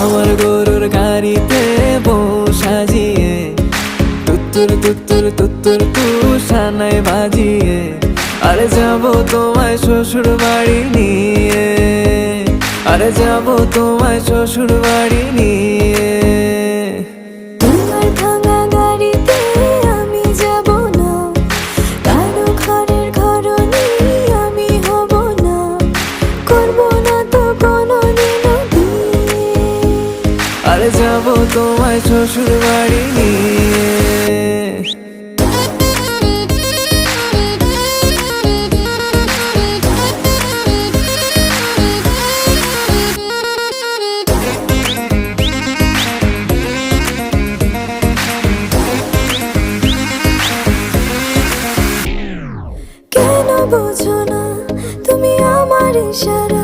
আমার গরুর গাড়িতে বউ সাজিয়ে তুত্তুর তুত্তুর তুত্তুর তুষানায় বাজিয়ে আরে যাবো তোমায় শ্বশুর বাড়ি নিয়ে, আরে যাবো তোমায় শ্বশুর বাড়ি নিয়ে। তোমার ভাঙা গাড়িতে আমি যাব না, কারো ঘরের ঘরনি আমি হব না, করব না তো কোনোদিনও বিয়ে। আরে যাবো তোমায় শ্বশুর বাড়ি নিয়ে। কেন বোঝো না তুমি আমার ইশারা?